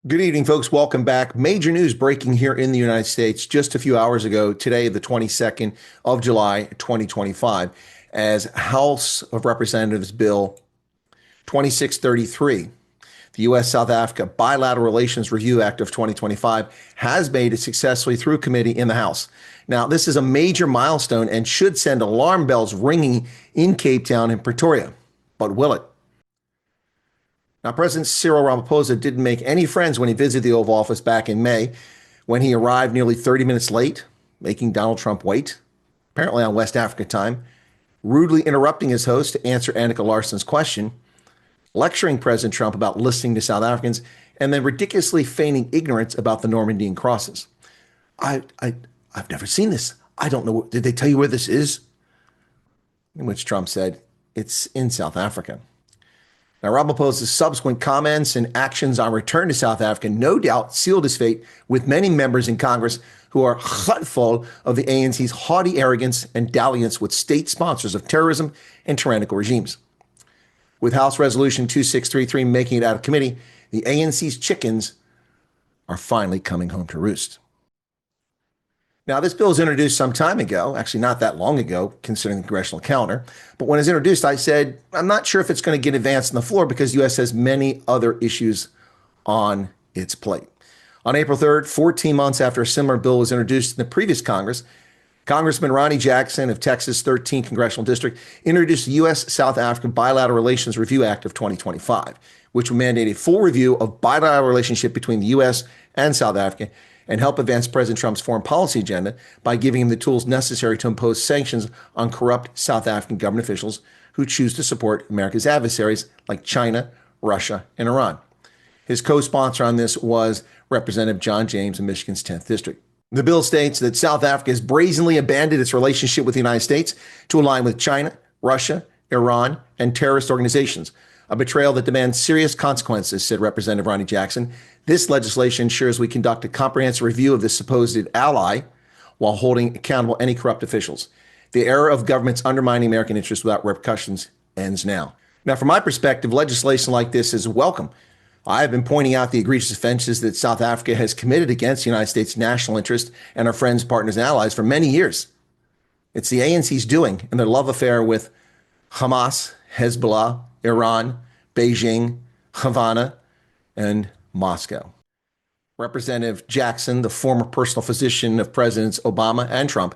Good evening, folks. Welcome back. Major news breaking here in the United States just a few hours ago, today, the 22nd of July, 2025, as House of Representatives Bill 2633, the U.S.-South Africa Bilateral Relations Review Act of 2025, has made it successfully through committee in the House. Now, this is a major milestone and should send alarm bells ringing in Cape Town and Pretoria. But will it? Now, President Cyril Ramaphosa didn't make any friends when he visited the Oval Office back in May, when he arrived nearly 30 minutes late, making Donald Trump wait, apparently on West Africa time, rudely interrupting his host to answer Annika Larson's question, lecturing President Trump about listening to South Africans, and then ridiculously feigning ignorance about the Normandy crosses. I've never seen this. I don't know. Did they tell you where this is? In which Trump said, it's in South Africa. Now, Ramaphosa's subsequent comments and actions on return to South Africa no doubt sealed his fate with many members in Congress who are hurtful of the ANC's haughty arrogance and dalliance with state sponsors of terrorism and tyrannical regimes. With House Resolution 2633 making it out of committee, the ANC's chickens are finally coming home to roost. Now, this bill was introduced some time ago, actually not that long ago, considering the congressional calendar. But when it was introduced, I said, I'm not sure if it's going to get advanced on the floor because the U.S. has many other issues on its plate. On April 3rd, 14 months after a similar bill was introduced in the previous Congress, Congressman Ronnie Jackson of Texas' 13th Congressional District introduced the U.S.-South African Bilateral Relations Review Act of 2025, which would mandate a full review of bilateral relationship between the U.S. and South Africa and help advance President Trump's foreign policy agenda by giving him the tools necessary to impose sanctions on corrupt South African government officials who choose to support America's adversaries like China, Russia, and Iran. His co-sponsor on this was Representative John James of Michigan's 10th District. The bill states that South Africa has brazenly abandoned its relationship with the United States to align with China, Russia, Iran, and terrorist organizations, a betrayal that demands serious consequences, said Representative Ronnie Jackson. This legislation ensures we conduct a comprehensive review of this supposed ally while holding accountable any corrupt officials. The era of governments undermining American interests without repercussions ends now. Now, from my perspective, legislation like this is welcome. I have been pointing out the egregious offenses that South Africa has committed against the United States' national interest and our friends, partners, and allies for many years. It's the ANC's doing and their love affair with Hamas, Hezbollah, Iran, Beijing, Havana, and Moscow. Representative Jackson, the former personal physician of Presidents Obama and Trump,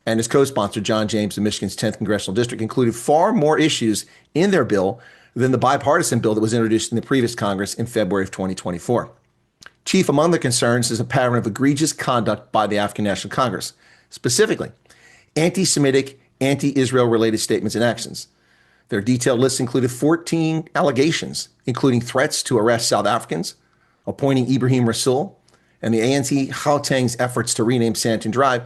and his co-sponsor John James of Michigan's 10th Congressional District included far more issues in their bill than the bipartisan bill that was introduced in the previous Congress in February of 2024. Chief among the concerns is a pattern of egregious conduct by the African National Congress, specifically anti-Semitic, anti-Israel related statements and actions. Their detailed list included 14 allegations, including threats to arrest South Africans, appointing Ibrahim Rasool, and the ANC Gauteng's efforts to rename Sandton Drive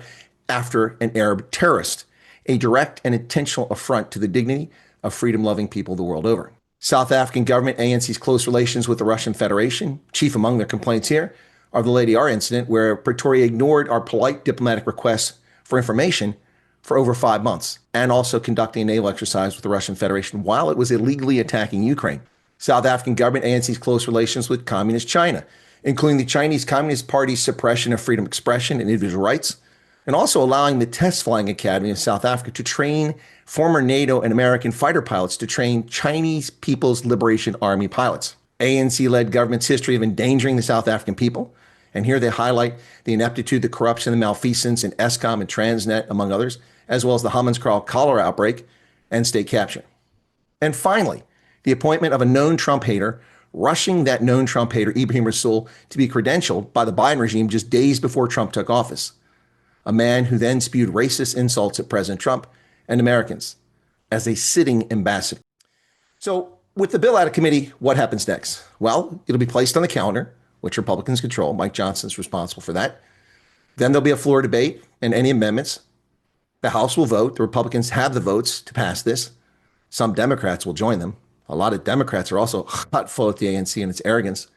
after an Arab terrorist, a direct and intentional affront to the dignity of freedom-loving people the world over. South African government ANC's close relations with the Russian Federation, chief among their complaints here, are the Lady R incident, where Pretoria ignored our polite diplomatic requests for information for over 5 months, and also conducting a naval exercise with the Russian Federation while it was illegally attacking Ukraine. South African government ANC's close relations with communist China, including the Chinese Communist Party's suppression of freedom of expression and individual rights, and also allowing the Test Flying Academy of South Africa to train former NATO and American fighter pilots to train Chinese People's Liberation Army pilots. ANC-led government's history of endangering the South African people, and here they highlight the ineptitude, the corruption, the malfeasance in Eskom and Transnet, among others, as well as the Hammanskraal cholera outbreak and state capture. And finally, the appointment of a known Trump hater, rushing that known Trump hater, Ibrahim Rasool, to be credentialed by the Biden regime just days before Trump took office. A man who then spewed racist insults at President Trump and Americans as a sitting ambassador. So with the bill out of committee, what happens next? Well, it'll be placed on the calendar, which Republicans control. Mike Johnson's responsible for that. Then there'll be a floor debate and any amendments. The House will vote. The Republicans have the votes to pass this. Some Democrats will join them. A lot of Democrats are also hurtful at the ANC and its arrogance,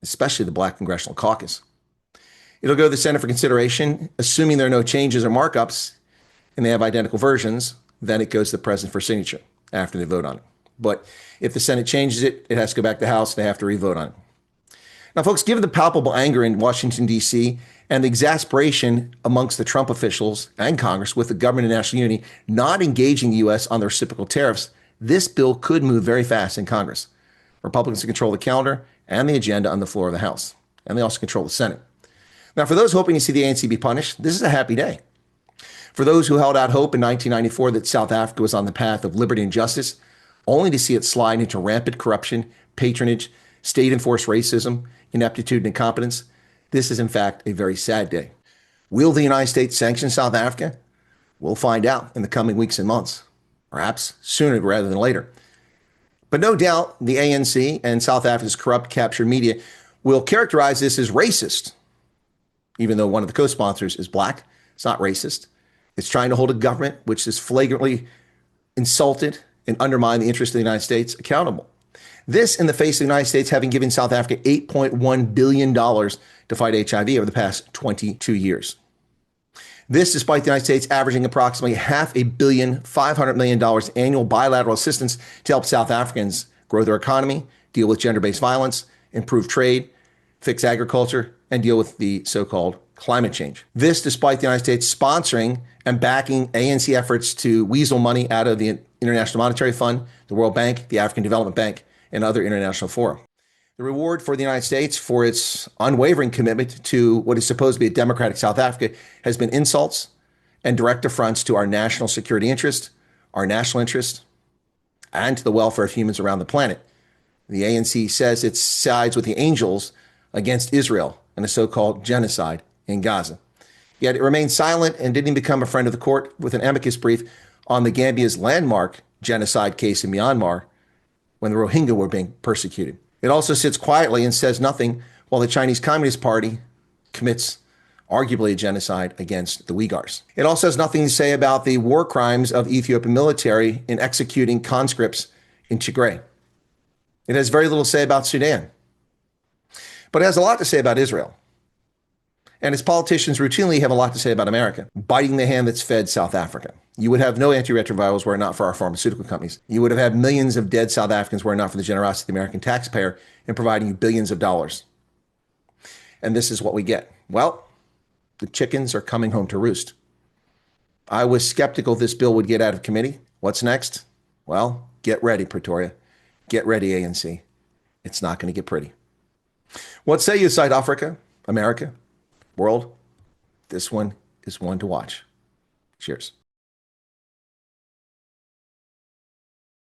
especially the Black Congressional Caucus. It'll go to the Senate for consideration. Assuming there are no changes or markups and they have identical versions, then it goes to the president for signature after they vote on it. But if the Senate changes it, it has to go back to the House. They have to re-vote on it. Now, folks, given the palpable anger in Washington, D.C., and the exasperation amongst the Trump officials and Congress with the government of national unity not engaging the U.S. on the reciprocal tariffs, this bill could move very fast in Congress. Republicans control the calendar and the agenda on the floor of the House, and they also control the Senate. Now, for those hoping to see the ANC be punished, this is a happy day. For those who held out hope in 1994 that South Africa was on the path of liberty and justice, only to see it slide into rampant corruption, patronage, state-enforced racism, ineptitude, and incompetence, this is in fact a very sad day. Will the United States sanction South Africa? We'll find out in the coming weeks and months, perhaps sooner rather than later. But no doubt the ANC and South Africa's corrupt captured media will characterize this as racist, even though one of the co-sponsors is black. It's not racist. It's trying to hold a government which has flagrantly insulted and undermined the interests of the United States accountable. This in the face of the United States having given South Africa $8.1 billion to fight HIV over the past 22 years. This despite the United States averaging approximately $500 million annual bilateral assistance to help South Africans grow their economy, deal with gender-based violence, improve trade, fix agriculture, and deal with the so-called climate change. This despite the United States sponsoring and backing ANC efforts to weasel money out of the International Monetary Fund, the World Bank, the African Development Bank, and other international fora. The reward for the United States for its unwavering commitment to what is supposed to be a democratic South Africa has been insults and direct affronts to our national security interest, our national interest, and to the welfare of humans around the planet. The ANC says it sides with the angels against Israel and a so-called genocide in Gaza. Yet it remained silent and didn't even become a friend of the court with an amicus brief on the Gambia's landmark genocide case in Myanmar when the Rohingya were being persecuted. It also sits quietly and says nothing while the Chinese Communist Party commits arguably a genocide against the Uyghurs. It also has nothing to say about the war crimes of Ethiopian military in executing conscripts in Tigray. It has very little to say about Sudan. But it has a lot to say about Israel. And its politicians routinely have a lot to say about America, biting the hand that's fed South Africa. You would have no antiretrovirals were it not for our pharmaceutical companies. You would have had millions of dead South Africans were it not for the generosity of the American taxpayer in providing you billions of dollars. And this is what we get. Well, the chickens are coming home to roost. I was skeptical this bill would get out of committee. What's next? Well, get ready, Pretoria. Get ready, ANC. It's not going to get pretty. What say you, South Africa, America, world? This one is one to watch. Cheers.